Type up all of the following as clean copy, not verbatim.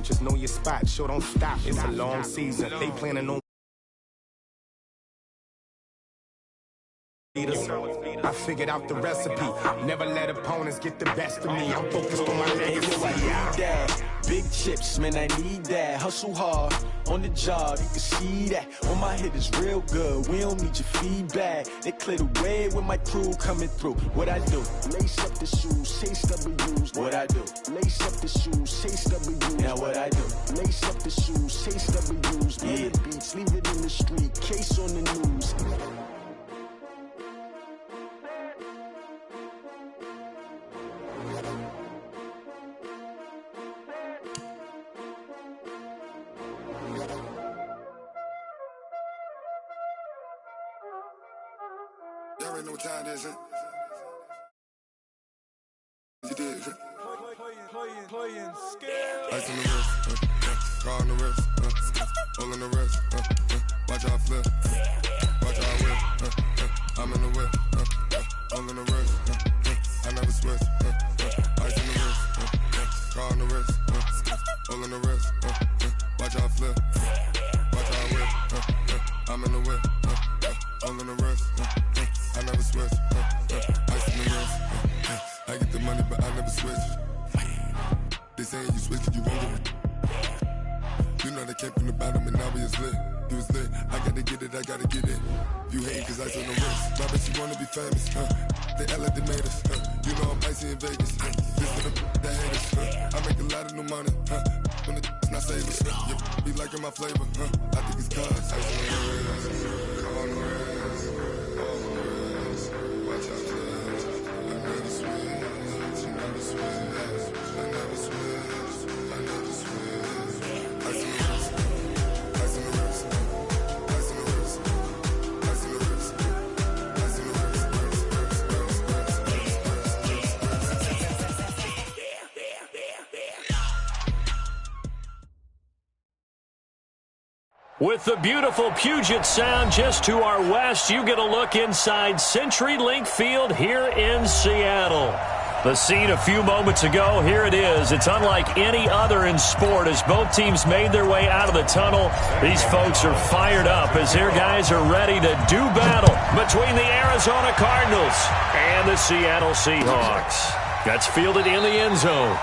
Just know your spot, sure don't stop. It's a long season. They planning on I figured out the recipe. Never let opponents get the best of me. I'm focused on my legacy. Big chips, man, I need that. Hustle hard on the job, you can see that. On my hit is real good, we don't need your feedback. They clear the way with my crew coming through. What I do? Lace up the shoes, chase W's. What I do? Lace up the shoes, chase W's. Now what I do? Lace up the shoes, chase W's. Yeah, beats, leave it in the street, case on the news. Y'all already know what time it is, huh? You did, huh? Playing scale. Ice on the wrist, car on the wrist, hole in the wrist, watch how I flip, watch how I whip, I'm in the whip, hole in the wrist, I never switch, ice on the wrist, car on the wrist, hole in the wrist, watch how I flip, watch how I whip, I'm in the whip, hole in the wrist, I never switch, ice on the wrist, I get the money but I never switch. They saying you switch 'cause you won't get it. You know they came from the bottom and now we is lit. You was lit, I gotta get it, I gotta get it. You hating 'cause ice on the wrist. My bitch, you wanna be famous, They act like they made us, You know I'm icy in Vegas, This for the haters, I make a lot of new money, When it's not savers, Be liking my flavor, I think it's cause ice on the wrist, car on the wrist, all on the wrist. Watch out, cuz I never switch, you never switch. I never switch, I never switch. Ice in the wrist, ice in the wrist, ice in the wrist, ice in the wrist, ice in the wrist, With the beautiful Puget Sound just to our west, you get a look inside CenturyLink Field here in Seattle. The scene a few moments ago, here it is. It's unlike any other in sport as both teams made their way out of the tunnel. These folks are fired up as their guys are ready to do battle between the Arizona Cardinals and the Seattle Seahawks. That's fielded in the end zone.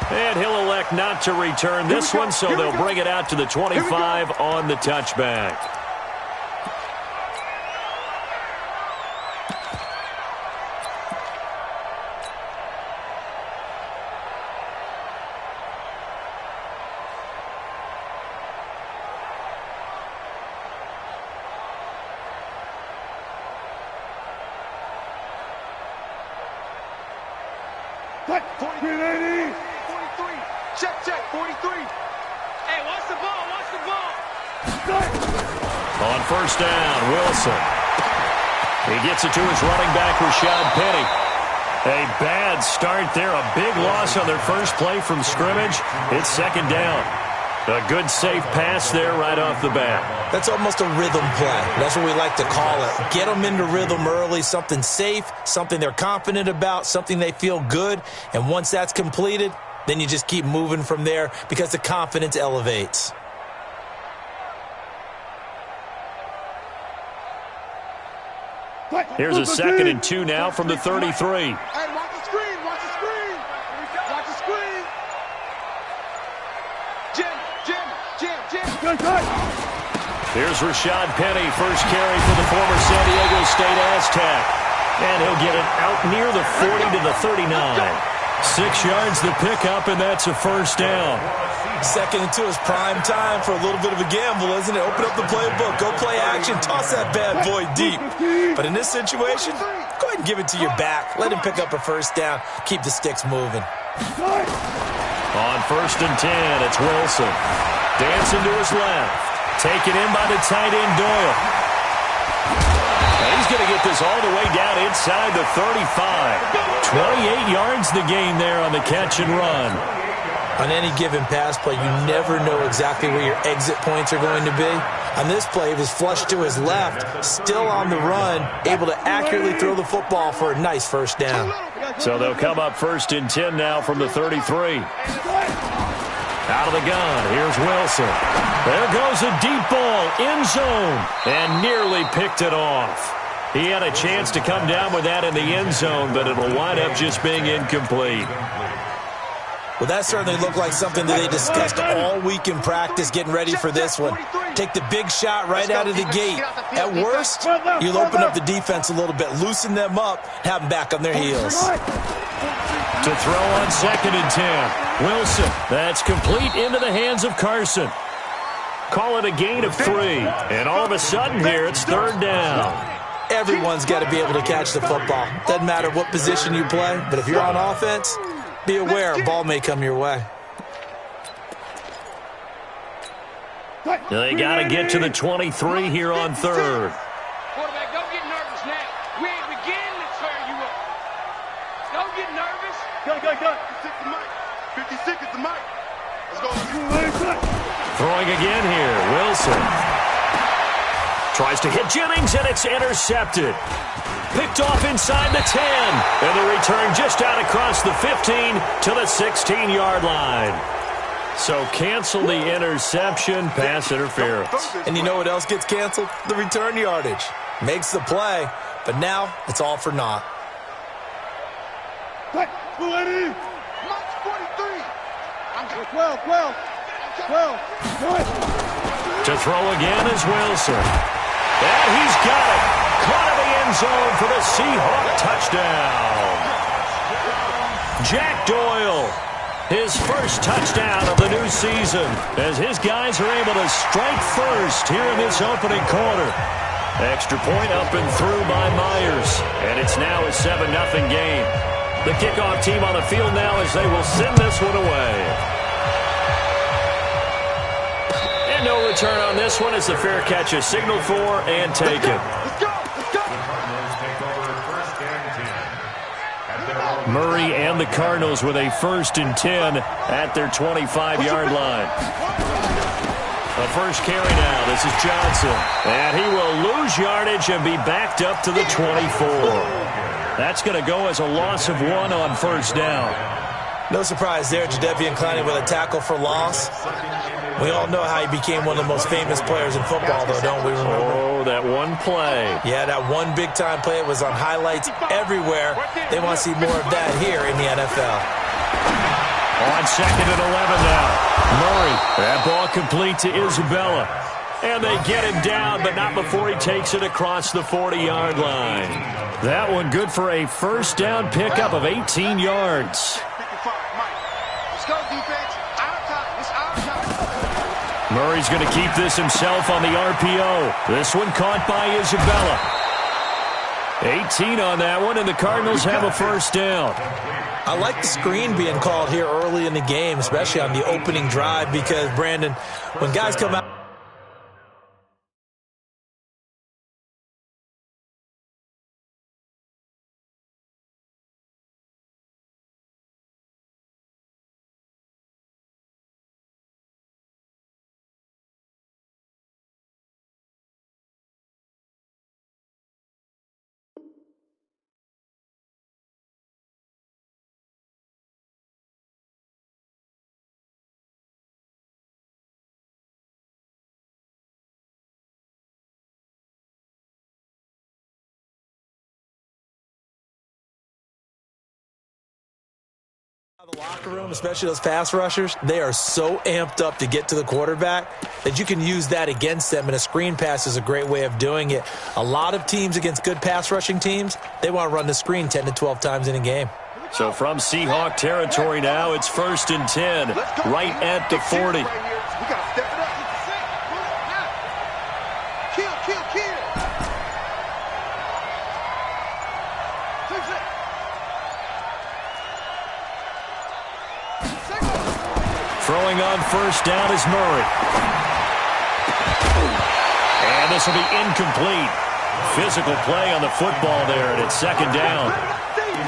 And he'll elect not to return this one, so they'll bring it out to the 25 on the touchback. Check, 43. Hey, watch the ball. On first down, Wilson. He gets it to his running back, Rashad Penny. A bad start there, a big loss on their first play from scrimmage. It's second down. A good, safe pass there right off the bat. That's almost a rhythm play. That's what we like to call it. Get them into rhythm early, something safe, something they're confident about, something they feel good. And once that's completed, then you just keep moving from there because the confidence elevates. Here's a 2nd and 2 now from the 33. Hey, watch the screen, watch the screen. Watch the screen. Jim. Here's Rashad Penny, first carry for the former San Diego State Aztec. And he'll get it out near the 40 to the 39. 6 yards the pickup, and that's a first down. 2nd and 2 is prime time for a little bit of a gamble, isn't it? Open up the playbook, go play action, toss that bad boy deep. But in this situation, go ahead and give it to your back. Let him pick up a first down. Keep the sticks moving. On first and 10, it's Wilson. Dancing to his left. Taken in by the tight end, Doyle. And he's going to get this all the way down inside the 35. 28 yards the gain there on the catch and run. On any given pass play, you never know exactly where your exit points are going to be. On this play, he was flushed to his left, still on the run, able to accurately throw the football for a nice first down. So they'll come up first and 10 now from the 33. Out of the gun, here's Wilson. There goes a deep ball, end zone, and nearly picked it off. He had a chance to come down with that in the end zone, but it'll wind up just being incomplete. Well, that certainly looked like something that they discussed all week in practice getting ready for this one. Take the big shot right out of the gate. At worst, you'll open up the defense a little bit, loosen them up, have them back on their heels. To throw on 2nd and 10. Wilson, that's complete into the hands of Carson. Call it a gain of 3. And all of a sudden here, it's 3rd down. Everyone's got to be able to catch the football. Doesn't matter what position you play, but if you're on offense, be aware a ball may come your way. They got to get to the 23 here on 3rd. Quarterback, don't get nervous now. We ain't beginning to tear you up. Don't get nervous. Go. 50 seconds to Mike. Let's go. Throwing again here, Wilson. Tries to hit Jennings, and it's intercepted. Picked off inside the 10. And the return just out across the 15 to the 16-yard line. So cancel the interception, pass interference. And you know what else gets canceled? The return yardage. Makes the play, but now it's all for naught. Mike's 43. I'm 12. To throw again is Wilson. And he's got it. Caught in the end zone for the Seahawk touchdown. Jack Doyle, his first touchdown of the new season, as his guys are able to strike first here in this opening quarter. Extra point up and through by Myers, and it's now a 7-0 game. The kickoff team on the field now as they will send this one away. And no return on this one as the fair catch is signaled for and taken. Let's go. Murray and the Cardinals with a 1st and 10 at their 25-yard line. The first carry now. This is Johnson. And he will lose yardage and be backed up to the 24. That's going to go as a loss of 1 on 1st down. No surprise there, Jadeveon Clowney with a tackle for loss. We all know how he became one of the most famous players in football, though, don't we remember? Oh, that one play. Yeah, that one big-time play. It was on highlights everywhere. They want to see more of that here in the NFL. On 2nd and 11 now. Murray, that ball complete to Isabella. And they get him down, but not before he takes it across the 40-yard line. That one good for a 1st down pickup of 18 yards. Let's go, defense. Out of time. It's out of time. Murray's going to keep this himself on the RPO. This one caught by Isabella. 18 on that one, and the Cardinals have a 1st down. I like the screen being called here early in the game, especially on the opening drive, because, Brandon, when guys come out, the locker room, especially those pass rushers, they are so amped up to get to the quarterback that you can use that against them, and a screen pass is a great way of doing it. A lot of teams against good pass rushing teams, they want to run the screen 10 to 12 times in a game. So from Seahawk territory now, it's 1st and 10, right at the 40. We got to step it up. Kill. Throwing on 1st down is Murray. And this will be incomplete. Physical play on the football there, and it's 2nd down.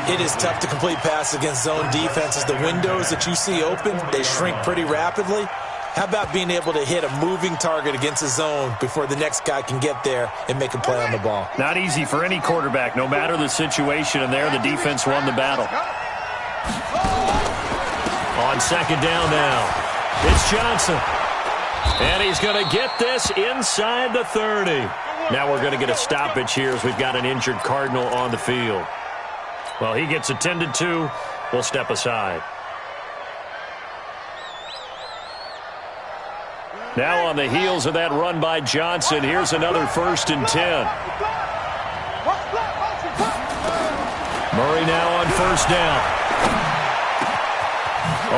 It is tough to complete passes against zone defenses. The windows that you see open, they shrink pretty rapidly. How about being able to hit a moving target against a zone before the next guy can get there and make a play on the ball? Not easy for any quarterback, no matter the situation, and there the defense won the battle. On 2nd down now. It's Johnson. And he's going to get this inside the 30. Now we're going to get a stoppage here as we've got an injured Cardinal on the field. Well, he gets attended to. We'll step aside. Now on the heels of that run by Johnson, here's another 1st and 10. Murray now on 1st down.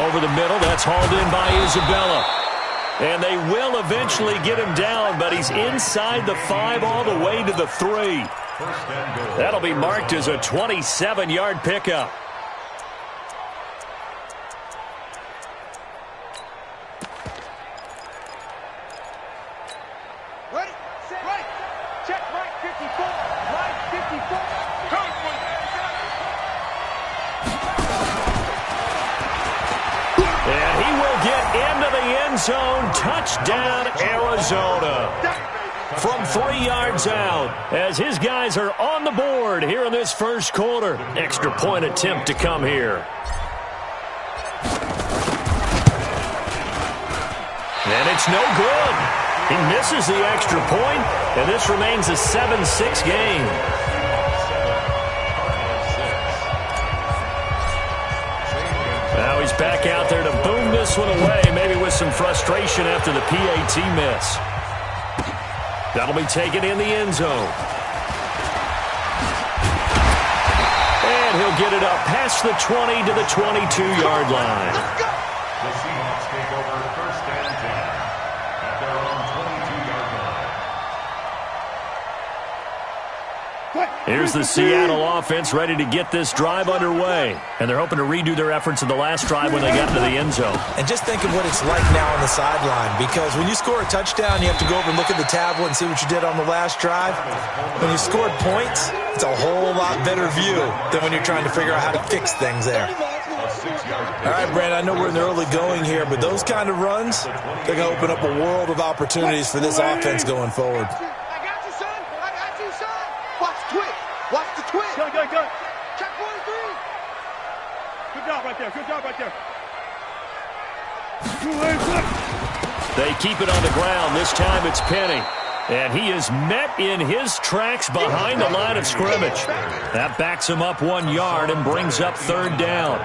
Over the middle, that's hauled in by Isabella. And they will eventually get him down, but he's inside the 5 all the way to the 3. That'll be marked as a 27-yard pickup. Ready, set, right. Check right 54. Right 54. Come for it. And he will get into the end zone. Touchdown, Arizona. From 3 yards out, as his guys are on the board here in this first quarter. Extra point attempt to come here. And it's no good. He misses the extra point, and this remains a 7-6 game. Now he's back out there to boom this one away, maybe with some frustration after the PAT miss. That'll be taken in the end zone. And he'll get it up past the 20 to the 22-yard line. The Seahawks take over 1st and 10 at their own 22-yard line. Here's the Seattle offense ready to get this drive underway. And they're hoping to redo their efforts in the last drive when they got to the end zone. And just think of what it's like now on the sideline, because when you score a touchdown, you have to go over and look at the tablet and see what you did on the last drive. When you scored points, it's a whole lot better view than when you're trying to figure out how to fix things there. All right, Brandon, I know we're in the early going here, but those kind of runs, they're going to open up a world of opportunities for this offense going forward. I got you, son. I got you, son. Watch the twitch. Watch the twitch. Go. Check 43. Good job right there. Good job right there. They keep it on the ground. This time it's Penny. And he is met in his tracks behind the line of scrimmage. That backs him up 1 yard and brings up 3rd down.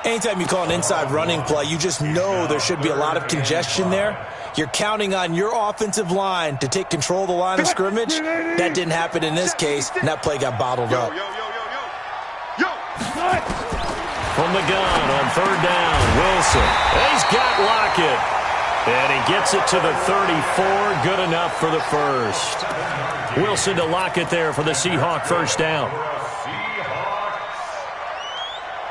Anytime you call an inside running play, you just know there should be a lot of congestion there. You're counting on your offensive line to take control of the line of scrimmage. That didn't happen in this case, and that play got bottled up. From the gun on 3rd down, Wilson. He's got Lockett. And he gets it to the 34. Good enough for the first. Wilson to Lockett there for the Seahawk 1st down.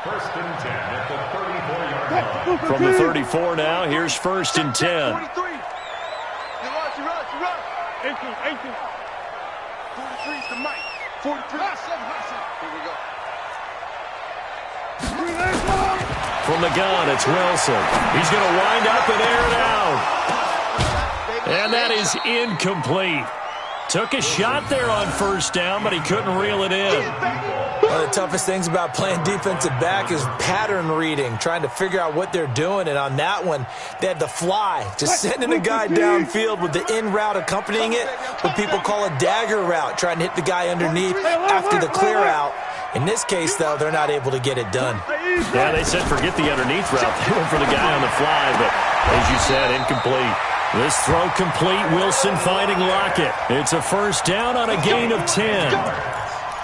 First and 10 at the 34-yard line. From the 34 now, here's 1st and 10. 43. You run. 18. 43 is the mic. 43. Here we go. From the gun, it's Wilson. He's going to wind up and air it out. And that is incomplete. Took a shot there on 1st down, but he couldn't reel it in. One of the toughest things about playing defensive back is pattern reading, trying to figure out what they're doing. And on that one, they had to fly, just sending a guy downfield with the in route accompanying it, what people call a dagger route, trying to hit the guy underneath after the clear out. In this case, though, they're not able to get it done. Yeah, they said forget the underneath route. They went for the guy on the fly, but as you said, incomplete. This throw complete, Wilson finding Lockett. It's a 1st down on a gain of 10.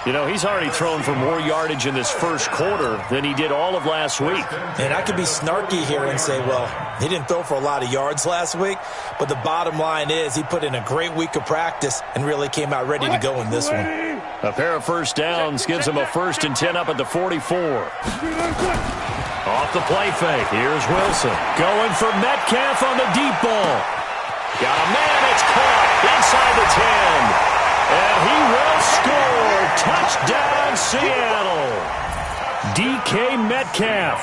You know, he's already thrown for more yardage in this first quarter than he did all of last week. And I could be snarky here and say, well, he didn't throw for a lot of yards last week, but the bottom line is he put in a great week of practice and really came out ready to go in this one. A pair of 1st downs gives him a 1st and 10 up at the 44. Off the play fake, here's Wilson. Going for Metcalf on the deep ball. Got a man, it's caught inside the 10. And he will score. Touchdown, Seattle. DK Metcalf.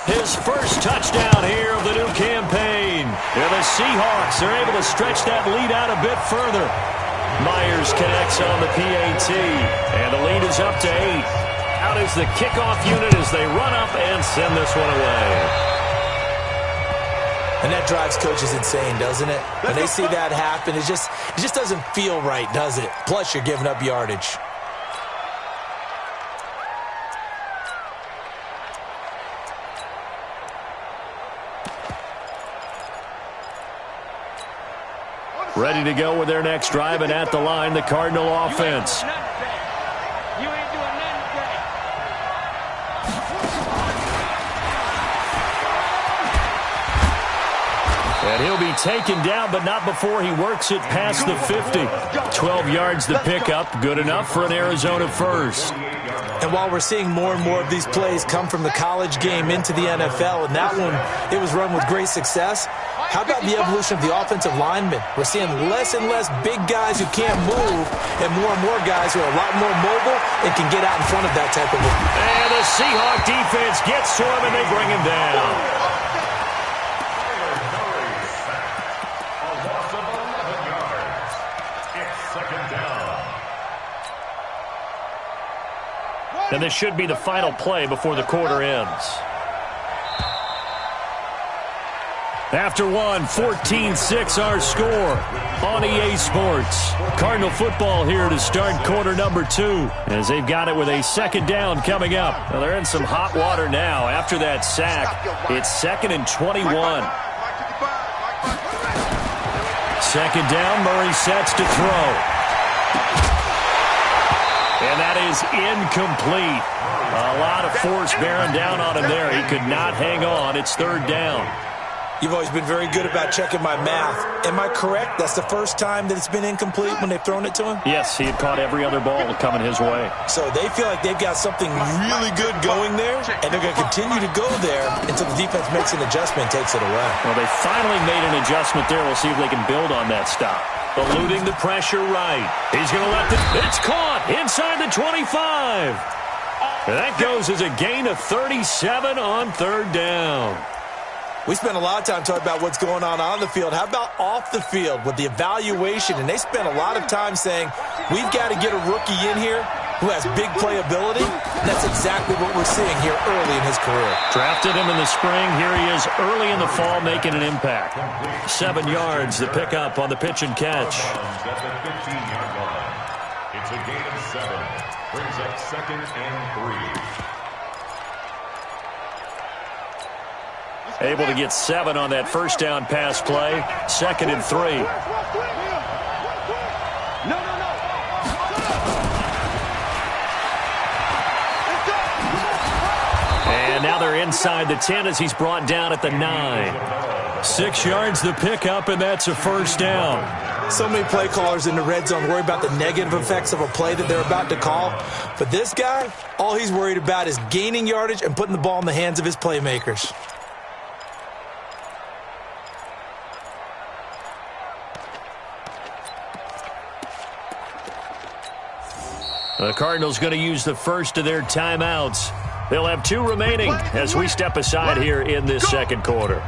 His first touchdown here of the new campaign. And the Seahawks are able to stretch that lead out a bit further. Myers connects on the PAT. And the lead is up to 8. Out is the kickoff unit as they run up and send this one away. And that drives coaches insane, doesn't it? When they see that happen, it just doesn't feel right, does it? Plus, you're giving up yardage. Ready to go with their next drive, and at the line, the Cardinal offense. You ain't doing nothing today. And he'll be taken down, but not before he works it past the 50. 12 yards the pickup, good enough for an Arizona first. And while we're seeing more and more of these plays come from the college game into the NFL, and that one, it was run with great success, how about the evolution of the offensive linemen? We're seeing less and less big guys who can't move and more guys who are a lot more mobile and can get out in front of that type of move. And the Seahawk defense gets to him, and they bring him down. A loss of 11 yards. It's second down. And this should be the final play before the quarter ends. After one, 14-6 our score on EA Sports. Cardinal football here to start quarter number 2 as they've got it with a second down coming up. Well, they're in some hot water now after that sack. It's 2nd and 21. Second down, Murray sets to throw. And that is incomplete. A lot of force bearing down on him there. He could not hang on. It's 3rd down. You've always been very good about checking my math. Am I correct? That's the first time that it's been incomplete when they've thrown it to him? Yes, he had caught every other ball coming his way. So they feel like they've got something really good going there, and they're going to continue to go there until the defense makes an adjustment and takes it away. Well, they finally made an adjustment there. We'll see if they can build on that stop. Eluding the pressure right. He's going to let it. It's caught inside the 25. And that goes as a gain of 37 on 3rd down. We spent a lot of time talking about what's going on the field. How about off the field with the evaluation? And they spent a lot of time saying, we've got to get a rookie in here who has big playability. And that's exactly what we're seeing here early in his career. Drafted him in the spring. Here he is early in the fall making an impact. 7 yards, the pickup on the pitch and catch. At the 15-yard line. It's a gain of 7. Brings up 2nd and 3. Able to get 7 on that first down pass play. 2nd and 3. And now they're inside the 10 as he's brought down at the 9. 6 yards the pickup, and that's a first down. So many play callers in the red zone worry about the negative effects of a play that they're about to call. But this guy, all he's worried about is gaining yardage and putting the ball in the hands of his playmakers. The Cardinals going to use the first of their timeouts. They'll have 2 remaining as we step aside here in this second quarter.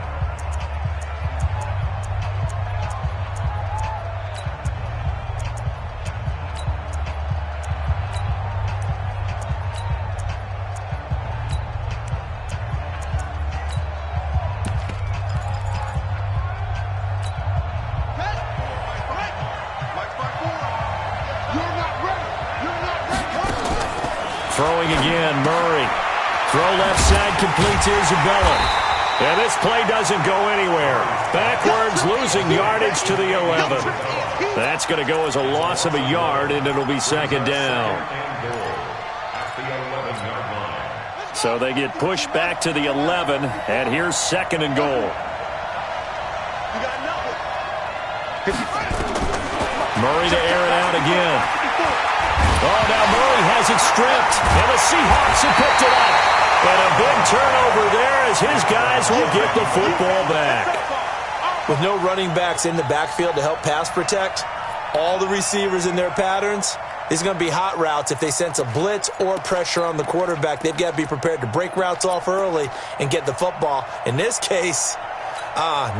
Throwing again, Murray. Throw left side, complete to Isabella. And this play doesn't go anywhere. Backwards, losing yardage to the 11. That's going to go as a loss of a yard, and it'll be 2nd down. So they get pushed back to the 11, and here's 2nd and goal. Murray to air it out again. Oh, now Murray has it stripped, and the Seahawks have picked it up. And a big turnover there as his guys will get the football back. With no running backs in the backfield to help pass protect, all the receivers in their patterns, these are going to be hot routes. If they sense a blitz or pressure on the quarterback, they've got to be prepared to break routes off early and get the football. In this case,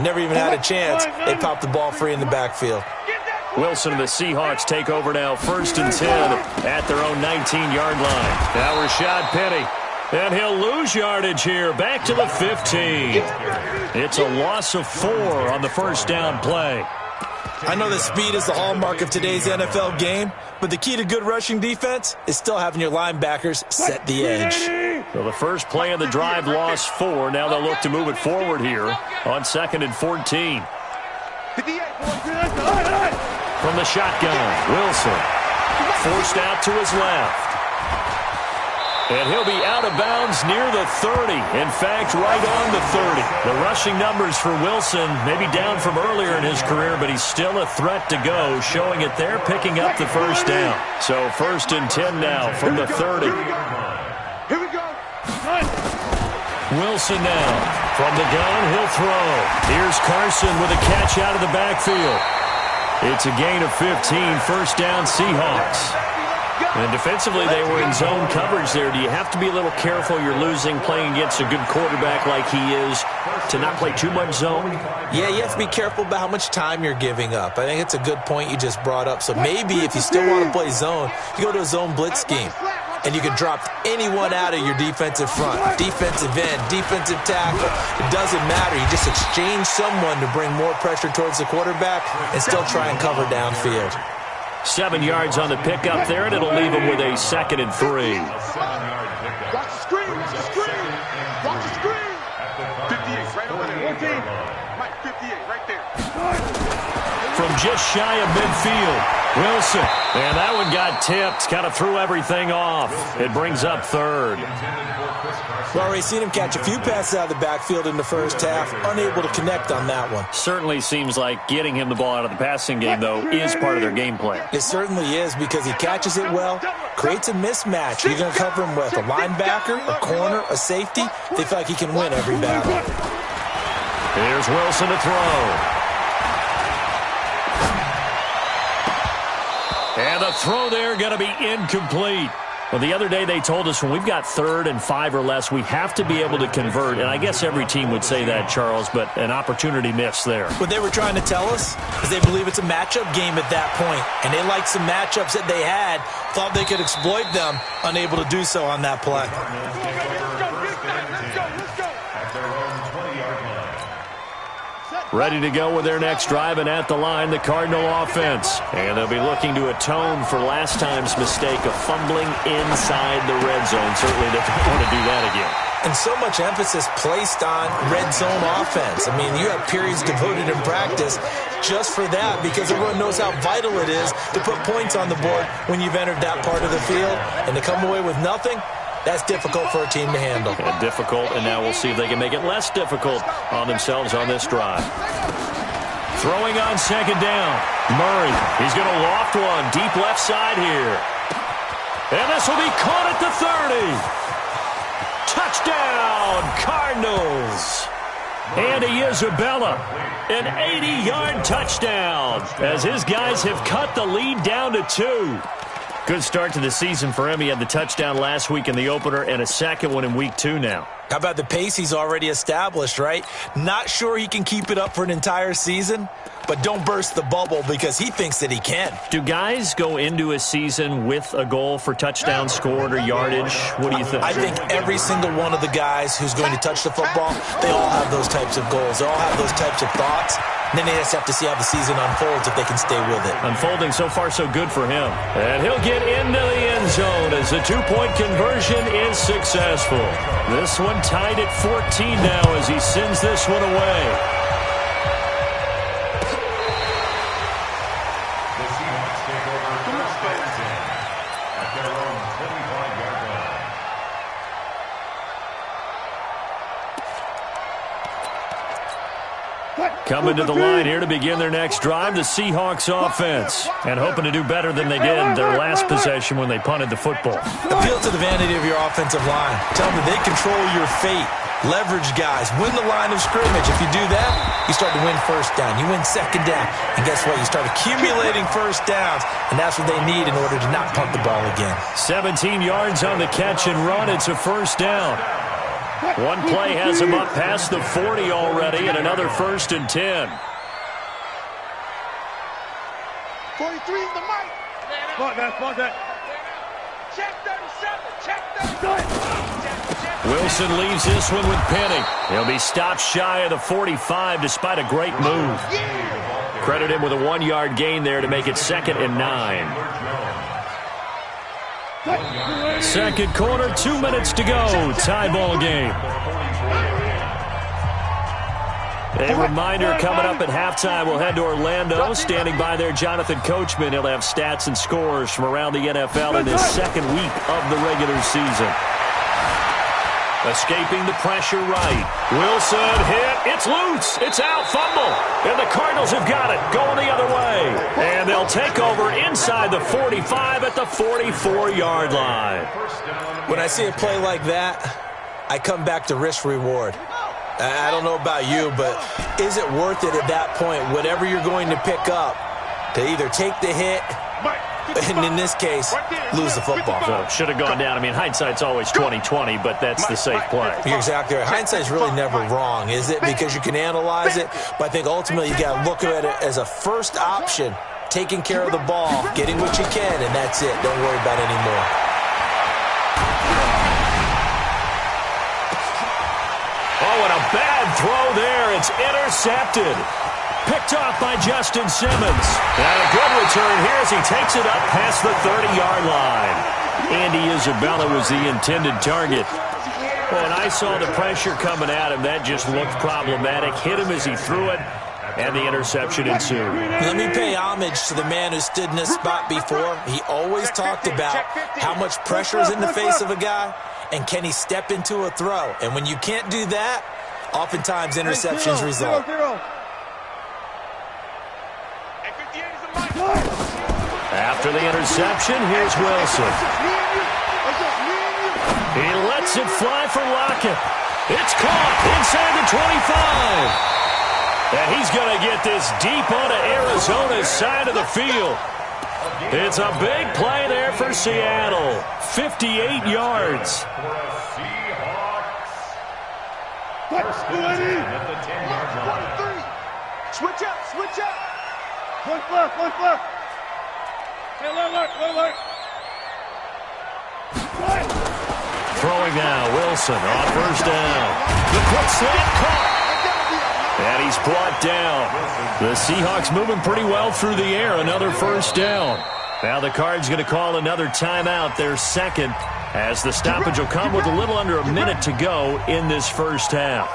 never even had a chance. They popped the ball free in the backfield. Wilson and the Seahawks take over now, 1st and 10 at their own 19-yard line. Now Rashad Penny And he'll lose yardage here, back to the 15. It's a loss of 4 on the first down play. I know that speed is the hallmark of today's NFL game, but the key to good rushing defense is still having your linebackers set the edge. So the first play of the drive lost 4. Now they'll look to move it forward here on 2nd and 14. From the shotgun, Wilson forced out to his left. And he'll be out of bounds near the 30. In fact, right on the 30. The rushing numbers for Wilson maybe down from earlier in his career, but he's still a threat to go, showing it there, picking up the first down. So 1st and 10 now from the 30. Here we go. Wilson now. From the gun, he'll throw. Here's Carson with a catch out of the backfield. It's a gain of 15, first down Seahawks. And defensively, they were in zone coverage there. Do you have to be a little careful? You're losing, playing against a good quarterback like he is, to not play too much zone? Yeah, you have to be careful about how much time you're giving up. I think it's a good point you just brought up. So maybe if you still want to play zone, you go to a zone blitz scheme. And you can drop anyone out of your defensive front. Defensive end, defensive tackle. It doesn't matter. You just exchange someone to bring more pressure towards the quarterback and still try and cover downfield. 7 yards on the pickup there, and it'll leave him with a 2nd and 3. Watch the screen. Watch the screen. Watch the screen. 58, right over there. 14. Mike, 58, right there. From just shy of midfield, Wilson. And that one got tipped, kind of threw everything off. It brings up 3rd. We've already seen him catch a few passes out of the backfield in the first half, unable to connect on that one. Certainly seems like getting him the ball out of the passing game, though, is part of their game plan. It certainly is, because he catches it well, creates a mismatch. You're going to cover him with a linebacker, a corner, a safety. They feel like he can win every battle. Here's Wilson to throw. And the throw there going to be incomplete. Well, the other day they told us when we've got 3rd and 5 or less, we have to be able to convert. And I guess every team would say that, Charles, but an opportunity missed there. What they were trying to tell us is they believe it's a matchup game at that point. And they liked some matchups that they had, thought they could exploit them, unable to do so on that play. Ready to go with their next drive, and at the line, the Cardinal offense. And they'll be looking to atone for last time's mistake of fumbling inside the red zone. Certainly they don't want to do that again. And so much emphasis placed on red zone offense. I mean, you have periods devoted in practice just for that, because everyone knows how vital it is to put points on the board when you've entered that part of the field. And to come away with nothing, that's difficult for a team to handle. And difficult, and now we'll see if they can make it less difficult on themselves on this drive. Throwing on 2nd down. Murray, he's going to loft one deep left side here. And this will be caught at the 30. Touchdown, Cardinals. Andy Isabella, an 80-yard touchdown, as his guys have cut the lead down to 2. Good start to the season for him. He had the touchdown last week in the opener and a second one in week 2 now. How about the pace he's already established, right? Not sure he can keep it up for an entire season, but don't burst the bubble because he thinks that he can. Do guys go into a season with a goal for touchdown scored or yardage? What do you think? I think every single one of the guys who's going to touch the football, they all have those types of goals. They all have those types of thoughts. And then they just have to see how the season unfolds if they can stay with it. Unfolding so far so good for him. And he'll get into the end zone as the 2-point conversion is successful. This one tied at 14 now as he sends this one away. The Seahawks take over first and 10 at their own 25-yard line. Coming to the line here to begin their next drive, the Seahawks offense. And hoping to do better than they did their last possession when they punted the football. Appeal to the vanity of your offensive line. Tell them that they control your fate. Leverage guys. Win the line of scrimmage. If you do that, you start to win first down. You win second down. And guess what? You start accumulating first downs. And that's what they need in order to not punt the ball again. 17 yards on the catch and run. It's a first down. One play has him up past the 40 already, and another 1st and 10. 43 is the mic. Spot that. Wilson leaves this one with Penny. He'll be stopped shy of the 45 despite a great move. Credit him with a 1-yard gain there to make it 2nd and 9. Second quarter, 2 minutes to go. Tie ball game. A reminder coming up at halftime, we'll head to Orlando. Standing by there, Jonathan Coachman. He'll have stats and scores from around the NFL in this second week of the regular season. Escaping the pressure right. Wilson hit. It's loose. It's out. Fumble. And the Cardinals have got it. Going the other way. And they'll take over inside the 45 at the 44-yard line. When I see a play like that, I come back to risk-reward. I don't know about you, but is it worth it at that point, whatever you're going to pick up, to either take the hit, and in this case, lose the football? So should have gone down. I mean, hindsight's always 20/20, but that's the safe play. You're exactly right. Hindsight's really never wrong, is it? Because you can analyze it, but I think ultimately you got to look at it as a first option, taking care of the ball, getting what you can, and that's it. Don't worry about it anymore. Oh, and a bad throw there. It's intercepted. Picked off by Justin Simmons. And a good return here as he takes it up past the 30-yard line. Andy Isabella was the intended target. Well, and I saw the pressure coming at him. That just looked problematic. Hit him as he threw it, and the interception ensued. Let me pay homage to the man who stood in this spot before. He always talked about how much pressure is in the face of a guy, and can he step into a throw? And when you can't do that, oftentimes interceptions result. After the interception, here's Wilson. He lets it fly for Lockett. It's caught inside the 25. And he's going to get this deep onto Arizona's side of the field. It's a big play there for Seattle. 58 yards. Switch up, switch up. One left. Hey, alert. Throwing now, Wilson on first down. The quick slant caught. And he's brought down. The Seahawks moving pretty well through the air. Another first down. Now the Cards going to call another timeout, their second, as the stoppage will come with a little under a minute to go in this first half.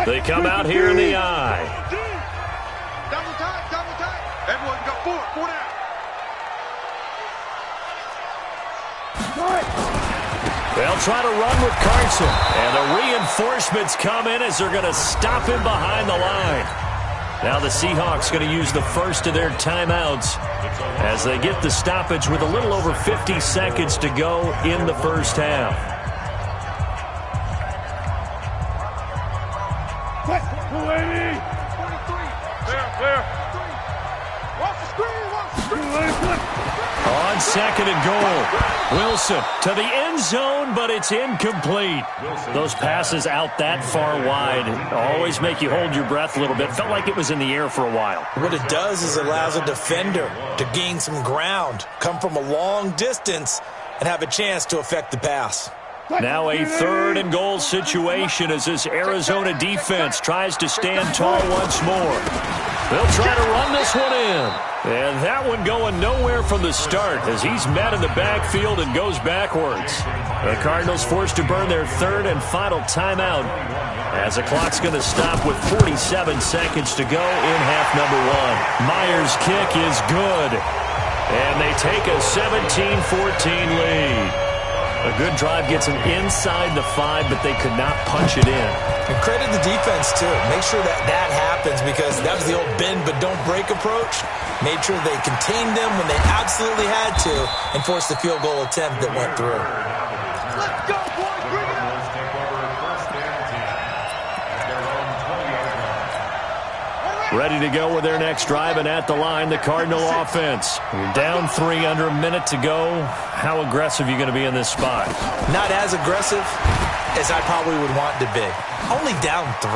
They come out here in the eye. Double time. Everyone got four down. They'll try to run with Carson. And the reinforcements come in as they're going to stop him behind the line. Now the Seahawks going to use the first of their timeouts as they get the stoppage with a little over 50 seconds to go in the first half. On second and goal, Wilson to the end zone, but it's incomplete. Those passes out that far wide always make you hold your breath a little bit. Felt like it was in the air for a while. What it does is it allows a defender to gain some ground, come from a long distance, and have a chance to affect the pass. Now a third and goal situation as this Arizona defense tries to stand tall once more. They'll try to run this one in. And that one going nowhere from the start as he's met in the backfield and goes backwards. The Cardinals forced to burn their third and final timeout as the clock's going to stop with 47 seconds to go in half number one. Myers' kick is good. And they take a 17-14 lead. A good drive gets them inside the 5, but they could not punch it in. And credit the defense, too. Make sure that happens because that was the old bend but don't break approach. Made sure they contained them when they absolutely had to and forced the field goal attempt that went through. Let's go, boys. Bring it up. Ready to go with their next drive, and at the line, the Cardinal offense. You're down 3, under a minute to go. How aggressive are you going to be in this spot? Not as aggressive, as I probably would want to be. Only down 3.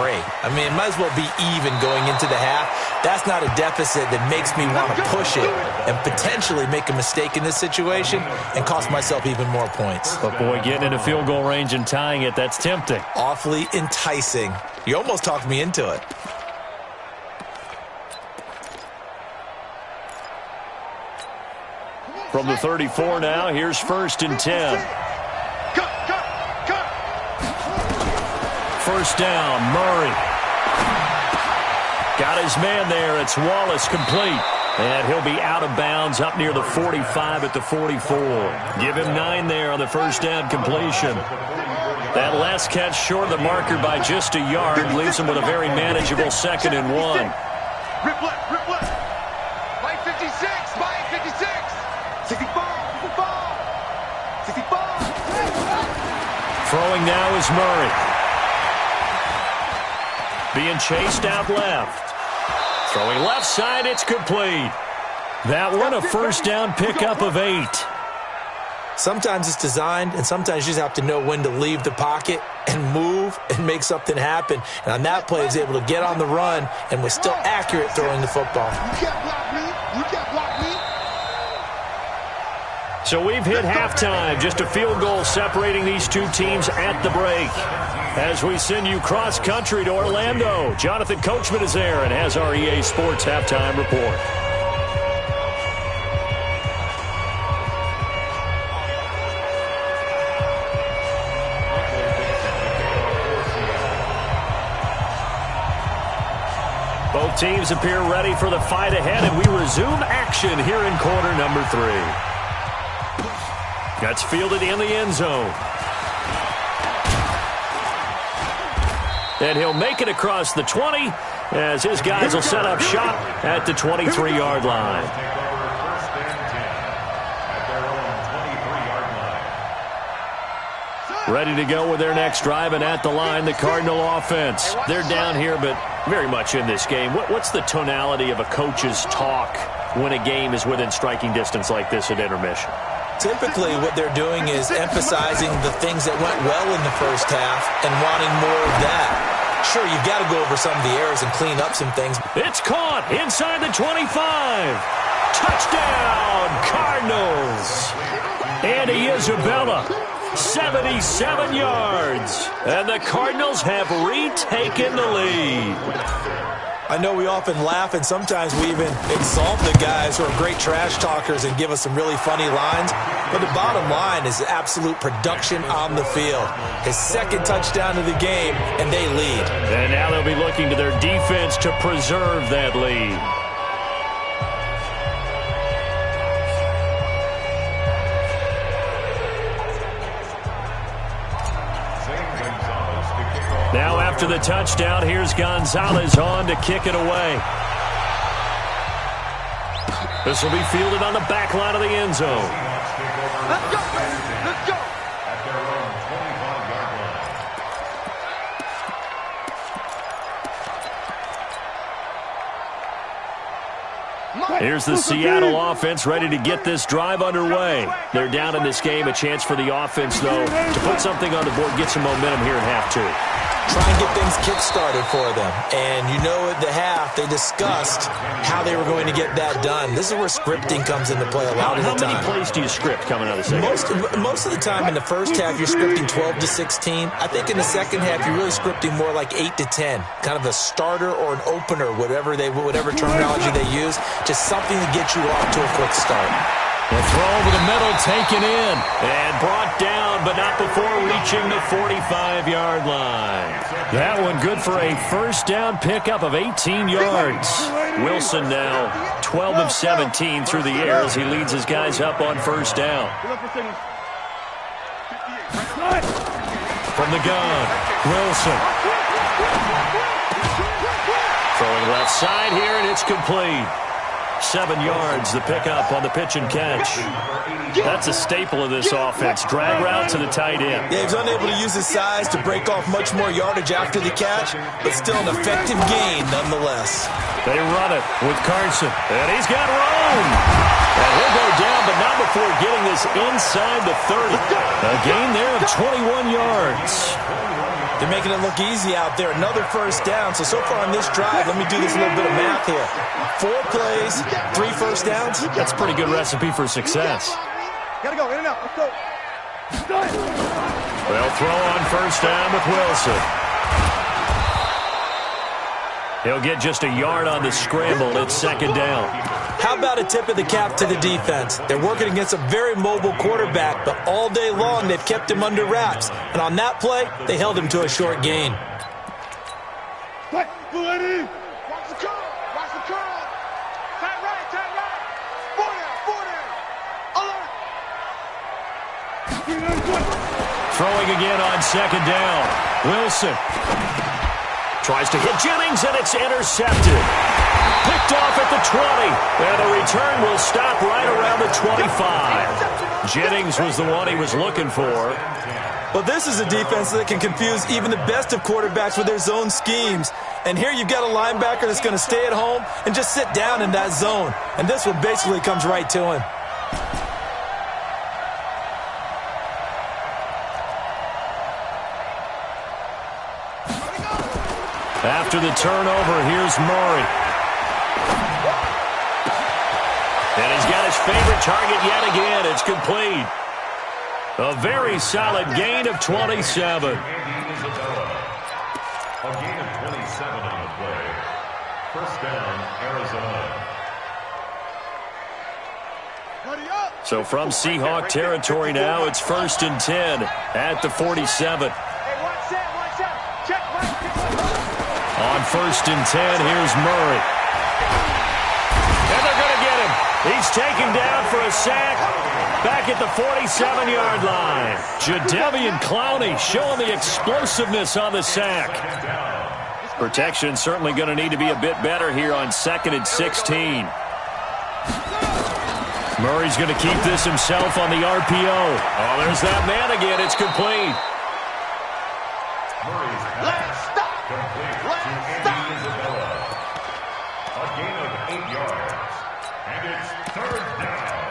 I mean, it might as well be even going into the half. That's not a deficit that makes me want to push it and potentially make a mistake in this situation and cost myself even more points. But, boy, getting into field goal range and tying it, that's tempting. Awfully enticing. You almost talked me into it. From the 34 now, here's 1st and 10. First down, Murray. Got his man there. It's Wallace complete. And he'll be out of bounds up near the 45 at the 44. Give him 9 there on the first down completion. That last catch short of the marker by just a yard leaves him with a very manageable 2nd and 1. Rip left, rip left. By 56, by 56. 65, 65, 65. Throwing now is Murray. Being chased out left. Throwing left side, it's complete. That one a first down pickup of 8. Sometimes it's designed, and sometimes you just have to know when to leave the pocket and move and make something happen. And on that play, he was able to get on the run and was still accurate throwing the football. You can't block me. You can't block me. So we've hit halftime. Just a field goal separating these two teams at the break. As we send you cross-country to Orlando, Jonathan Coachman is there and has our EA Sports halftime report. Both teams appear ready for the fight ahead, and we resume action here in quarter number 3. That's fielded in the end zone. And he'll make it across the 20 as his guys will set up shop at the 23-yard line. Ready to go with their next drive, and at the line, the Cardinal offense. They're down here, but very much in this game. What's the tonality of a coach's talk when a game is within striking distance like this at intermission? Typically, what they're doing is emphasizing the things that went well in the first half and wanting more of that. Sure, you've got to go over some of the errors and clean up some things. It's caught inside the 25. Touchdown, Cardinals. Andy Isabella, 77 yards. And the Cardinals have retaken the lead. I know we often laugh, and sometimes we even insult the guys who are great trash talkers and give us some really funny lines. But the bottom line is absolute production on the field. His 2nd touchdown of the game, and they lead. And now they'll be looking to their defense to preserve that lead. Now after the touchdown, here's Gonzalez on to kick it away. This will be fielded on the back line of the end zone. Let's go, let's go. Here's the Seattle offense ready to get this drive underway. They're down in this game. A chance for the offense, though, to put something on the board, get some momentum here in half 2. Try and get things kick-started for them. And you know at the half, they discussed how they were going to get that done. This is where scripting comes into play a lot of the time. How many plays do you script coming out of the second? Most of the time in the first half, you're scripting 12 to 16. I think in the second half, you're really scripting more like 8 to 10. Kind of a starter or an opener, whatever terminology they use. Just something to get you off to a quick start. The throw over the middle, taken in, and brought down, but not before reaching the 45-yard line. That one good for a first down pickup of 18 yards. Wilson now 12 of 17 through the air as he leads his guys up on first down. From the gun, Wilson. Throwing left side here, and it's complete. 7 yards, the pickup on the pitch and catch. That's a staple of this offense. Drag route to the tight end. Yeah, he's unable to use his size to break off much more yardage after the catch, but still an effective gain nonetheless. They run it with Carson, and he's got room. And he'll go down, but not before getting this inside the 30. A gain there of 21 yards. They're making it look easy out there. Another first down. So far on this drive, let me do this little bit of math here. 4 plays, 3 first downs. That's a pretty good recipe for success. Gotta go, in and out. Let's go. They'll throw on first down with Wilson. He'll get just a yard on the scramble. It's second down. How about a tip of the cap to the defense? They're working against a very mobile quarterback, but all day long they've kept him under wraps. And on that play, they held him to a short gain. Watch the curl. Watch the curl. Tight right, tight right. 4 down. Throwing again on second down. Wilson tries to hit Jennings, and it's intercepted. Picked off at the 20, and the return will stop right around the 25. Jennings was the one he was looking for. But this is a defense that can confuse even the best of quarterbacks with their zone schemes. And here you've got a linebacker that's going to stay at home and just sit down in that zone. And this one basically comes right to him. After the turnover, here's Murray. And he's got his favorite target yet again. It's complete. A very solid gain of 27. A gain of 27 on the play. First down, Arizona. So from Seahawk territory now, it's 1st and 10 at the 47. On 1st and 10, here's Murray. And they're going to get him. He's taken down for a sack back at the 47-yard line. Jadeveon Clowney showing the explosiveness on the sack. Protection certainly going to need to be a bit better here on 2nd and 16. Murray's going to keep this himself on the RPO. Oh, there's that man again. It's complete. Murray's pass complete to Andy Isabella. A gain of 8 yards. And it's 3rd down.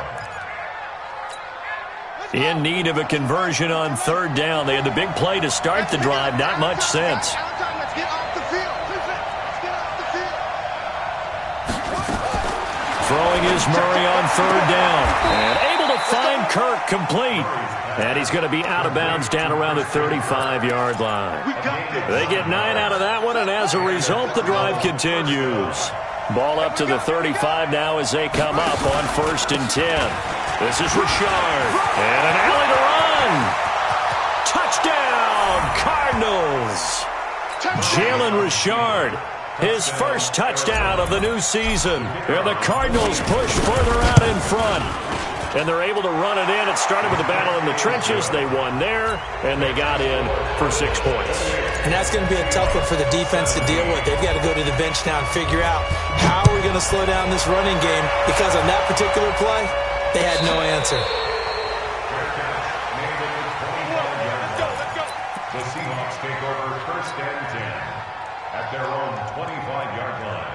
In need of a conversion on 3rd down. They had the big play to start the drive. Not much sense. Let's get off the field. Let's get off the field. Throwing is Murray on 3rd down. And able to find Kirk complete. And he's going to be out of bounds down around the 35-yard line. They get 9 out of that one, and as a result, the drive continues. Ball up to the 35 now as they come up on 1st and 10. This is Richard. And an alley to run. Touchdown, Cardinals. Jalen Richard, his first touchdown of the new season. And the Cardinals push further out in front. And they're able to run it in. It started with a battle in the trenches. They won there, and they got in for 6 points. And that's going to be a tough one for the defense to deal with. They've got to go to the bench now and figure out how we're going to slow down this running game, because on that particular play, they had no answer. The Seahawks take over 1st and 10 at their own 25-yard line.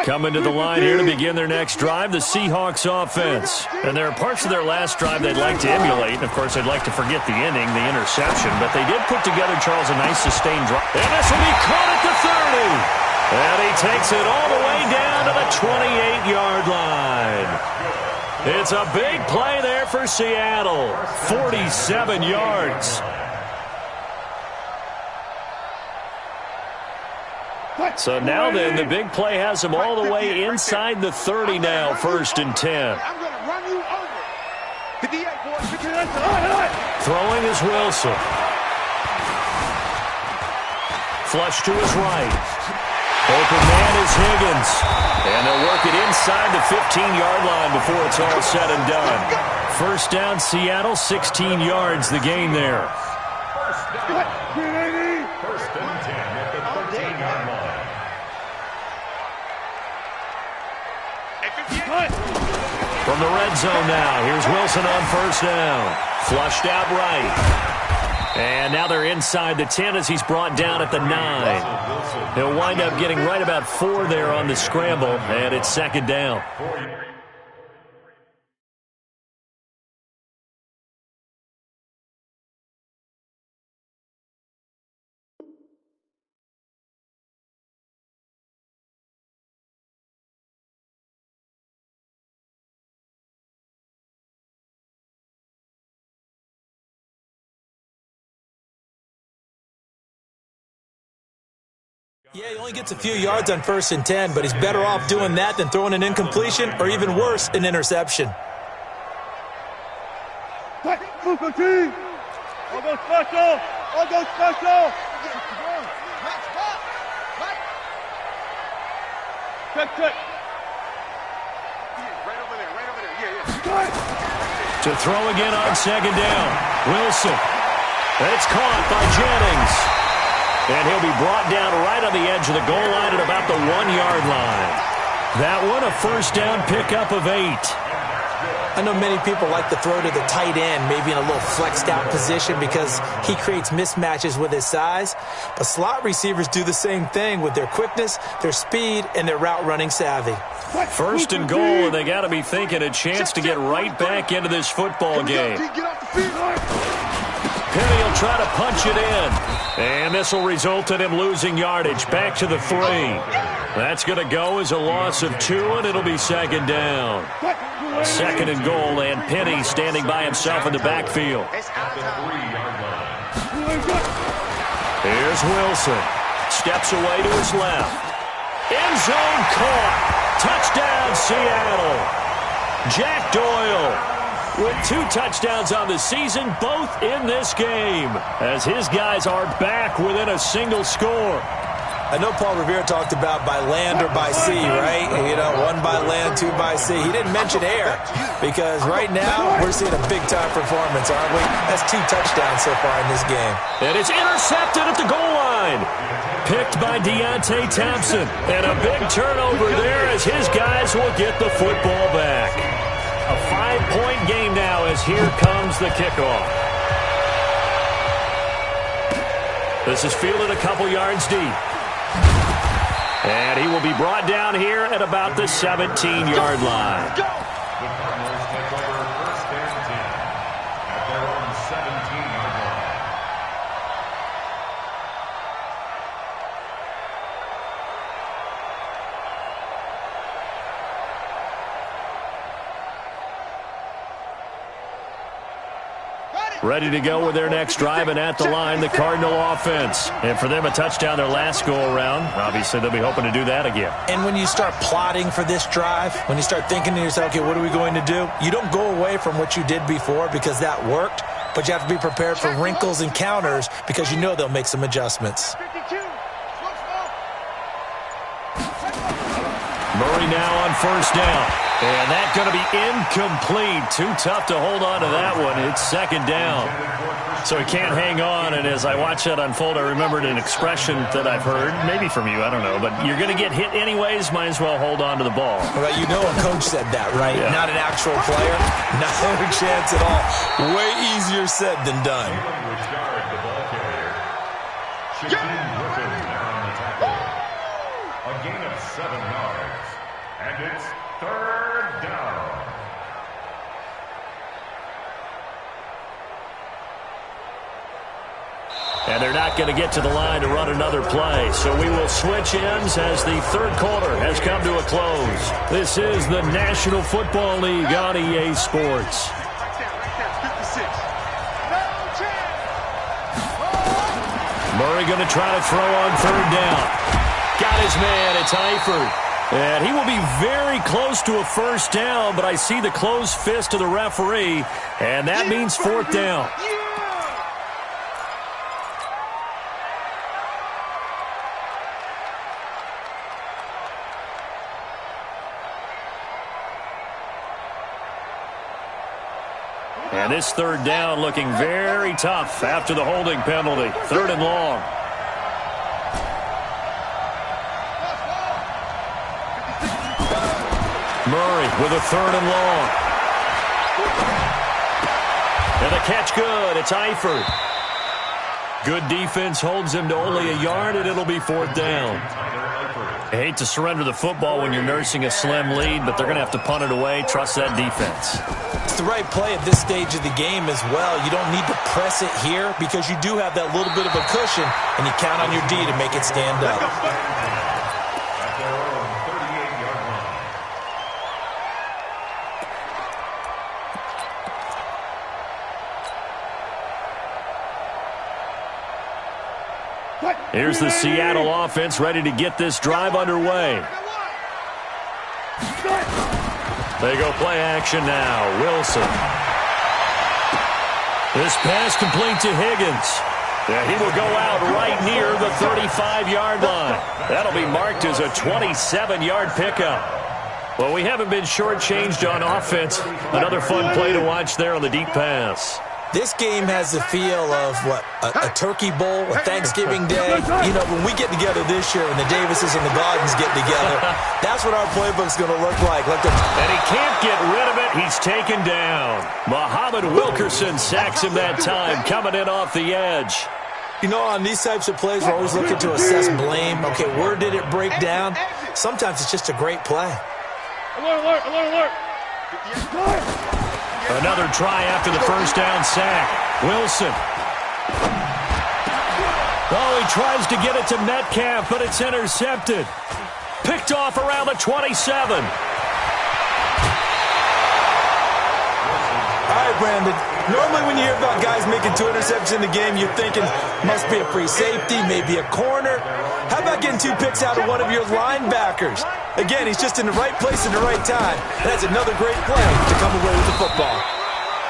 Coming to the line here to begin their next drive, the Seahawks offense. And there are parts of their last drive they'd like to emulate. And, of course, they'd like to forget the inning, the interception. But they did put together, Charles, a nice sustained drive. And this will be caught at the 30. And he takes it all the way down to the 28-yard line. It's a big play there for Seattle. 47 yards. So now then, the big play has him all the way inside the 30 now, 1st and 10. I'm going to run you over. 58, boys. Throwing is Wilson. Flush to his right. Open man is Higgins. And they'll work it inside the 15-yard line before it's all said and done. 1st down, Seattle, 16 yards, the gain there. First and 10 at the 13-yard line. From the red zone now, here's Wilson on 1st down. Flushed out right. And now they're inside the 10 as he's brought down at the 9. He'll wind up getting right about 4 there on the scramble, and it's second down. Yeah, he only gets a few yards on 1st and 10, but he's better off doing that than throwing an incompletion or even worse, an interception. All go special! All go special! Check. Right over there. Yeah. To throw again on second down. Wilson. It's caught by Jennings. And he'll be brought down right on the edge of the goal line at about the 1-yard line. That one, a first down pickup of 8. I know many people like to throw to the tight end, maybe in a little flexed out position because he creates mismatches with his size. But slot receivers do the same thing with their quickness, their speed, and their route running savvy. First and goal, and they got to be thinking a chance to get right back into this football game. Penny will try to punch it in. And this will result in him losing yardage. Back to the 3. That's going to go as a loss of 2, and it'll be second down. Second and goal, and Penny standing by himself in the backfield. Here's Wilson. Steps away to his left. End zone caught. Touchdown, Seattle. Jack Doyle with 2 touchdowns on the season, both in this game, as his guys are back within a single score. I know Paul Revere talked about by land or by sea, right? You know, 1 by land, 2 by sea. He didn't mention air because right now we're seeing a big-time performance, aren't we? That's 2 touchdowns so far in this game. And it's intercepted at the goal line. Picked by Deontay Thompson. And a big turnover there as his guys will get the football back. A 5-point game now as here comes the kickoff. This is fielded a couple yards deep. And he will be brought down here at about the 17-yard line. The Cardinals take over 1st and 10 at their own 17-yard line. Ready to go with their next drive, and at the line, the Cardinal offense. And for them, a touchdown their last go-around. Obviously, they'll be hoping to do that again. And when you start plotting for this drive, when you start thinking to yourself, okay, what are we going to do? You don't go away from what you did before because that worked, but you have to be prepared for wrinkles and counters because you know they'll make some adjustments. Murray now on first down. And that's going to be incomplete. Too tough to hold on to that one. It's second down. So he can't hang on. And as I watch that unfold, I remembered an expression that I've heard, maybe from you, I don't know. But you're going to get hit anyways, might as well hold on to the ball. Well, you know a coach said that, right? Yeah. Not an actual player. Not a chance at all. Way easier said than done. A gain of 7 yards. And it's 3rd down. And they're not going to get to the line to run another play. So we will switch ends as the 3rd quarter has come to a close. This is the National Football League on EA Sports. Murray going to try to throw on 3rd down. Got his man. It's Eifert. And he will be very close to a first down, but I see the closed fist of the referee, and that means 4th down. And this 3rd down looking very tough after the holding penalty. 3rd and long. Murray with a 3rd and long. And the catch good. It's Eifert. Good defense holds them to only a yard, and it'll be 4th down. I hate to surrender the football when you're nursing a slim lead, but they're going to have to punt it away. Trust that defense. It's the right play at this stage of the game as well. You don't need to press it here because you do have that little bit of a cushion, and you count on your D to make it stand up. Here's the Seattle offense ready to get this drive underway. They go play action now. Wilson. This pass complete to Higgins. Yeah, he will go out right near the 35-yard line. That'll be marked as a 27-yard pickup. Well, we haven't been shortchanged on offense. Another fun play to watch there on the deep pass. This game has the feel of, a turkey bowl, a Thanksgiving day. You know, when we get together this year, when the Davises and the Gardens get together, that's what our playbook's going to look like. And he can't get rid of it. He's taken down. Muhammad Wilkerson sacks him that time, coming in off the edge. You know, on these types of plays, we're always looking to assess blame. Okay, where did it break down? Sometimes it's just a great play. Alert, alert, alert. Another try after the first down sack. Wilson. Oh, he tries to get it to Metcalf, but it's intercepted. Picked off around the 27. All right, Brandon. Normally when you hear about guys making 2 interceptions in the game, you're thinking must be a free safety, maybe a corner. How about getting 2 picks out of one of your linebackers? Again, he's just in the right place at the right time. That's another great play to come away with the football.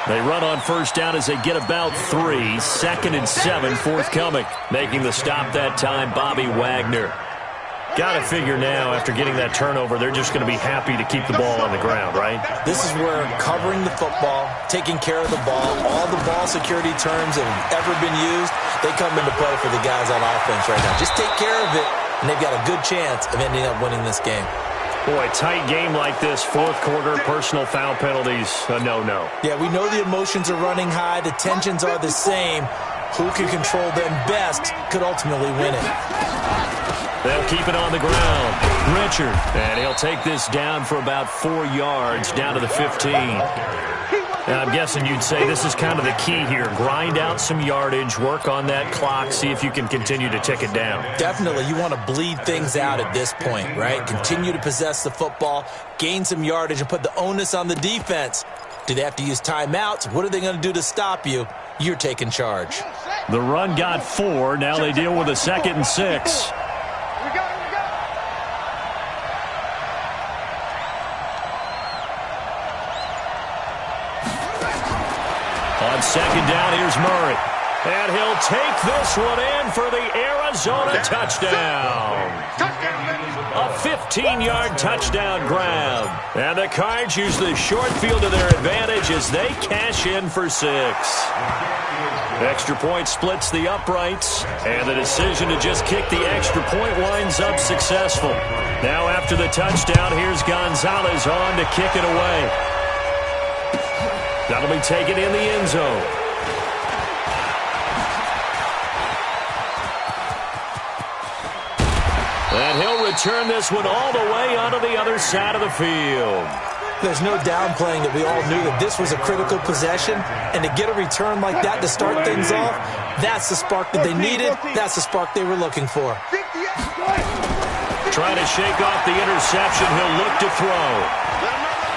They run on first down as they get about 3. 2nd and 7 forthcoming. Making the stop that time, Bobby Wagner. Got to figure now, after getting that turnover, they're just going to be happy to keep the ball on the ground, right? This is where covering the football, taking care of the ball, all the ball security terms that have ever been used, they come into play for the guys on offense right now. Just take care of it, and they've got a good chance of ending up winning this game. Boy, tight game like this, 4th quarter, personal foul penalties, a no-no. Yeah, we know the emotions are running high, the tensions are the same. Who can control them best could ultimately win it. They'll keep it on the ground. Richard, and he'll take this down for about 4 yards, down to the 15. Now, I'm guessing you'd say this is kind of the key here. Grind out some yardage, work on that clock, see if you can continue to tick it down. Definitely. You want to bleed things out at this point, right? Continue to possess the football, gain some yardage, and put the onus on the defense. Do they have to use timeouts? What are they going to do to stop you? You're taking charge. The run got 4. Now they deal with a 2nd and 6. On 2nd down, here's Murray. And he'll take this one in for the Arizona touchdown. A 15-yard touchdown grab. And the Cards use the short field to their advantage as they cash in for 6. Extra point splits the uprights. And the decision to just kick the extra point winds up successful. Now after the touchdown, here's Gonzalez on to kick it away. That'll be taken in the end zone. And he'll return this one all the way onto the other side of the field. There's no downplaying that we all knew that this was a critical possession, and to get a return like that to start things off, that's the spark that they needed. That's the spark they were looking for. Trying to shake off the interception. He'll look to throw.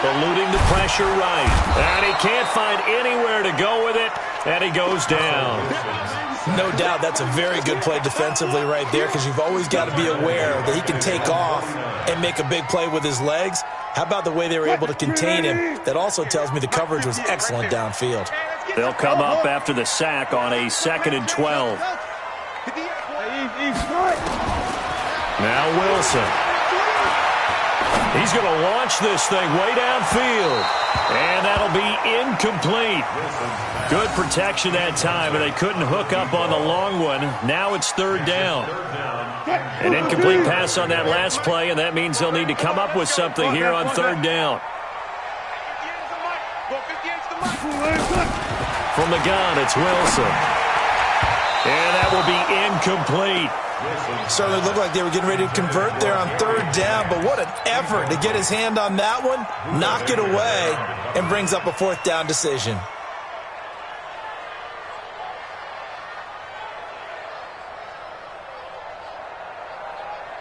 Eluding the pressure right. And he can't find anywhere to go with it, and he goes down. No doubt that's a very good play defensively right there, because you've always got to be aware that he can take off and make a big play with his legs. How about the way they were able to contain him? That also tells me the coverage was excellent downfield. They'll come up after the sack on a 2nd and 12. Now Wilson. He's going to launch this thing way downfield. And that'll be incomplete. Good protection that time, and they couldn't hook up on the long one. Now it's 3rd down. An incomplete pass on that last play, and that means they'll need to come up with something here on 3rd down. From the gun, it's Wilson. And that incomplete. Certainly looked like they were getting ready to convert there on third down, but what an effort to get his hand on that one, knock it away, and brings up a fourth down decision.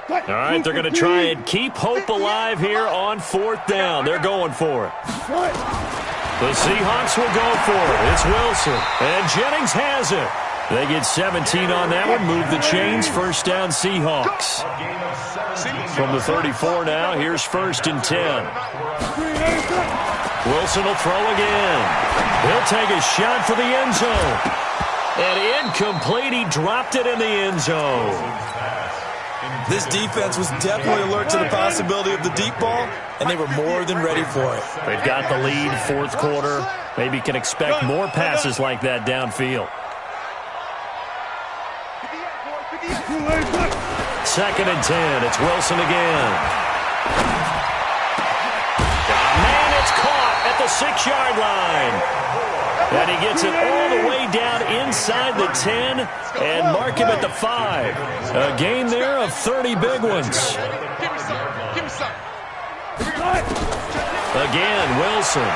All right, they're going to try and keep hope alive here on fourth down. They're going for it. The Seahawks will go for it. It's Wilson, and Jennings has it. They get 17 on that one, move the chains, first down Seahawks. From the 34 now, here's 1st and 10. Wilson will throw again. He'll take a shot for the end zone. And incomplete, he dropped it in the end zone. This defense was definitely alert to the possibility of the deep ball, and they were more than ready for it. They've got the lead, fourth quarter. Maybe can expect more passes like that downfield. 2nd and 10. It's Wilson again. Man, it's caught at the 6-yard line. And he gets it all the way down inside the 10 and mark him at the 5. A gain there of 30 big ones. Again, Wilson.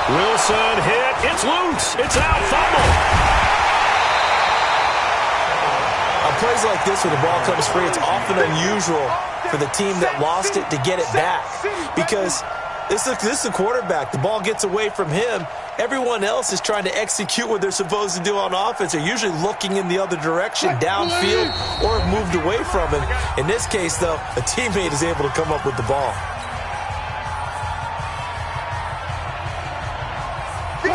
Wilson hit. It's loose. It's out. Fumble. On plays like this, when the ball comes free, it's often unusual for the team that lost it to get it back. Because this is the quarterback. The ball gets away from him. Everyone else is trying to execute what they're supposed to do on offense. They're usually looking in the other direction, downfield, or have moved away from him. In this case, though, a teammate is able to come up with the ball.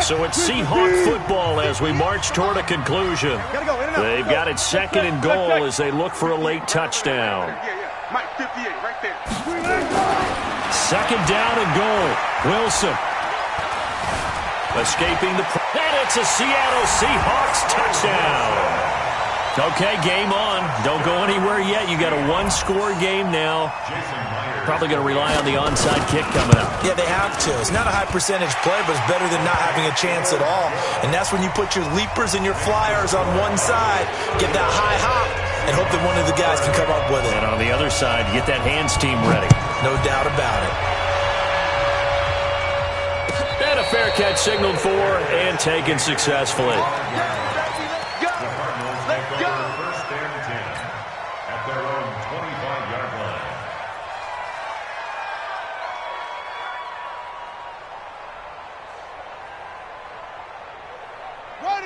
So it's Seahawk football as we march toward a conclusion. They've got it 2nd and goal as they look for a late touchdown. 2nd down and goal. Wilson. Escaping the... And it's a Seattle Seahawks touchdown. Okay, game on. Don't go anywhere yet. You got a one-score game now. Probably going to rely on the onside kick coming up. Yeah, they have to. It's not a high-percentage play, but it's better than not having a chance at all. And that's when you put your leapers and your flyers on one side, get that high hop, and hope that one of the guys can come up with it. And on the other side, get that hands team ready. No doubt about it. And a fair catch signaled for and taken successfully.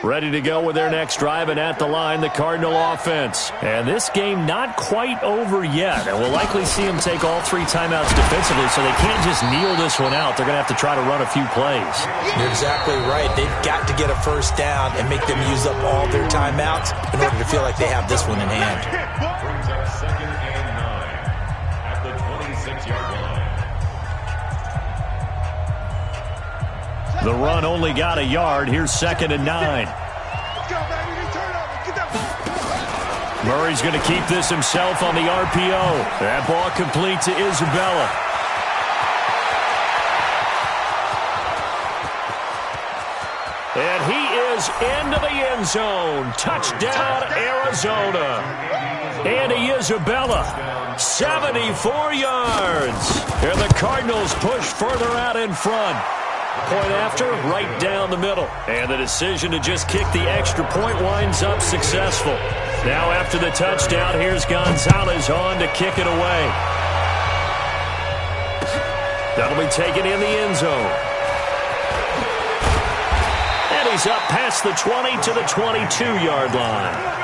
Ready to go with their next drive, and at the line, the Cardinal offense. And this game not quite over yet. And we'll likely see them take all 3 timeouts defensively, so they can't just kneel this one out. They're going to have to try to run a few plays. You're exactly right. They've got to get a first down and make them use up all their timeouts in order to feel like they have this one in hand. Brings up 2nd and 9 at the 26-yard line. The run only got a yard. Here's 2nd and 9. Murray's going to keep this himself on the RPO. That ball complete to Isabella. And he is into the end zone. Touchdown, Arizona. Andy Isabella, 74 yards. And the Cardinals push further out in front. Point after, right down the middle. And the decision to just kick the extra point winds up successful. Now after the touchdown, here's Gonzalez on to kick it away. That'll be taken in the end zone. And he's up past the 20 to the 22-yard line.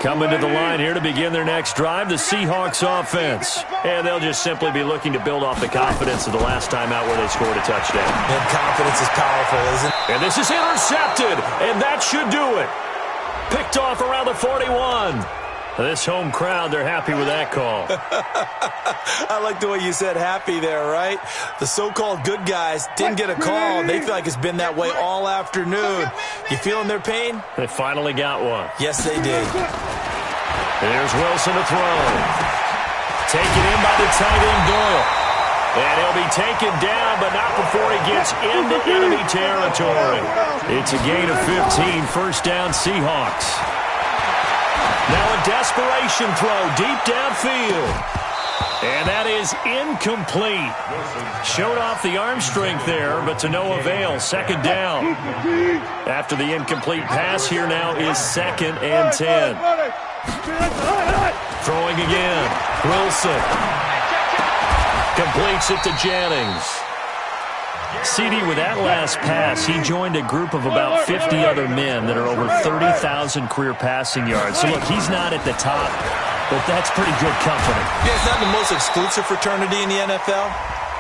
Coming to the line here to begin their next drive, the Seahawks offense. And they'll just simply be looking to build off the confidence of the last time out where they scored a touchdown. And confidence is powerful, isn't it? And this is intercepted, and that should do it. Picked off around the 41. This home crowd, they're happy with that call. I like the way you said happy there, right? The so-called good guys didn't get a call. They feel like it's been that way all afternoon. You feeling their pain? They finally got one. Yes, they did. Here's Wilson to throw. Taken in by the tight end Doyle. And he'll be taken down, but not before he gets into enemy territory. It's a gain of 15, first down Seahawks. Now a desperation throw deep downfield. And that is incomplete. Showed off the arm strength there, but to no avail. Second down. After the incomplete pass, here now is 2nd and 10. Throwing again. Wilson. Completes it to Jennings. CD, with that last pass, he joined a group of about 50 other men that are over 30,000 career passing yards. So, look, he's not at the top, but that's pretty good company. Yeah, it's not the most exclusive fraternity in the NFL,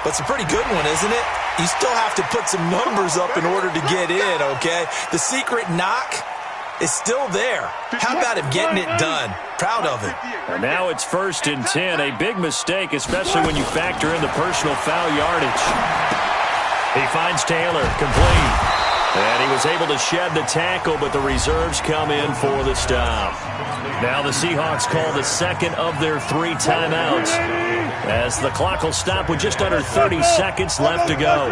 but it's a pretty good one, isn't it? You still have to put some numbers up in order to get in, okay? The secret knock is still there. How about him getting it done? Proud of him. And now it's 1st and 10. A big mistake, especially when you factor in the personal foul yardage. He finds Taylor, complete. And he was able to shed the tackle, but the reserves come in for the stop. Now the Seahawks call the 2nd of their 3 timeouts, as the clock will stop with just under 30 seconds left to go.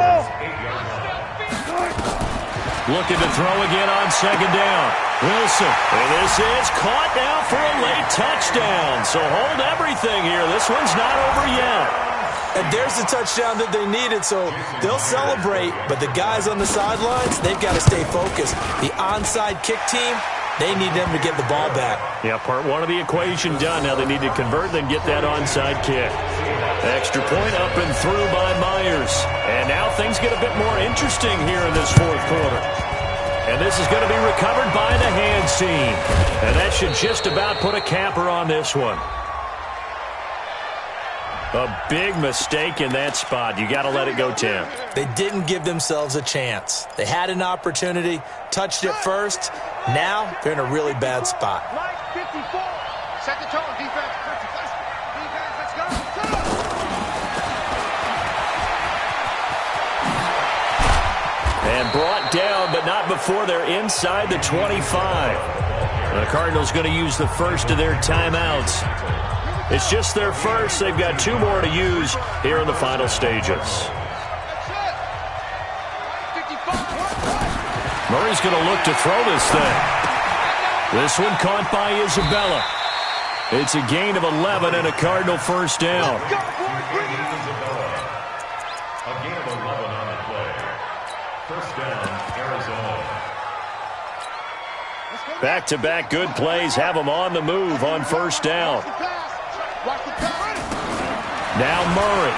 Looking to throw again on 2nd down. Wilson. And this is caught now for a late touchdown. So hold everything here. This one's not over yet. And there's the touchdown that they needed, so they'll celebrate. But the guys on the sidelines, they've got to stay focused. The onside kick team, they need them to get the ball back. Yeah, part 1 of the equation done. Now they need to convert, then get that onside kick. Extra point up and through by Myers. And now things get a bit more interesting here in this 4th quarter. And this is going to be recovered by the hands team. And that should just about put a capper on this one. A big mistake in that spot. You got to let it go, Tim. They didn't give themselves a chance. They had an opportunity, touched it first. Now they're in a really bad spot. Right, 54. Set the tone, defense. Defense, let's go. And brought down, but not before they're inside the 25. The Cardinals going to use the first of their timeouts. It's just their first. They've got 2 more to use here in the final stages. Murray's going to look to throw this thing. This one caught by Isabella. It's a gain of 11 and a Cardinal first down. A gain of 11 on the play. First down, Arizona. Back-to-back good plays have them on the move on first down. Now Murray.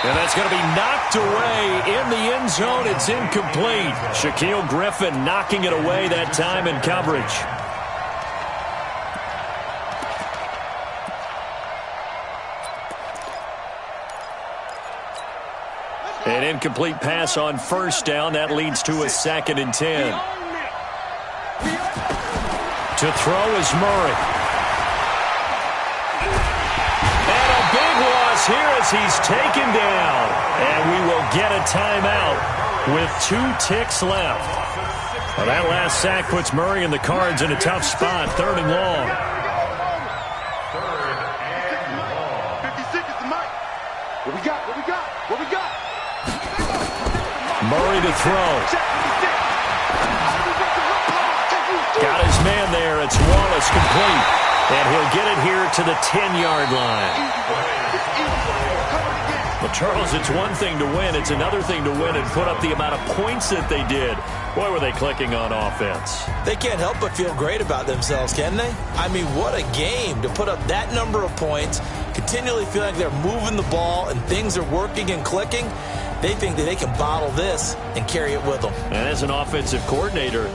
And that's going to be knocked away in the end zone. It's incomplete. Shaquille Griffin knocking it away that time in coverage. An incomplete pass on first down. That leads to a 2nd and 10. To throw is Murray. Here as he's taken down, and we will get a timeout with 2 ticks left. Well, that last sack puts Murray and the Cards in a tough spot, 3rd and long. 56 is the mic. What we got? What we got? What we got? Murray to throw. Got his man there. It's Wallace, complete. And he'll get it here to the 10-yard line. Well, Charles, it's one thing to win. It's another thing to win and put up the amount of points that they did. Boy, were they clicking on offense. They can't help but feel great about themselves, can they? I mean, what a game to put up that number of points, continually feel like they're moving the ball and things are working and clicking. They think that they can bottle this and carry it with them. And as an offensive coordinator,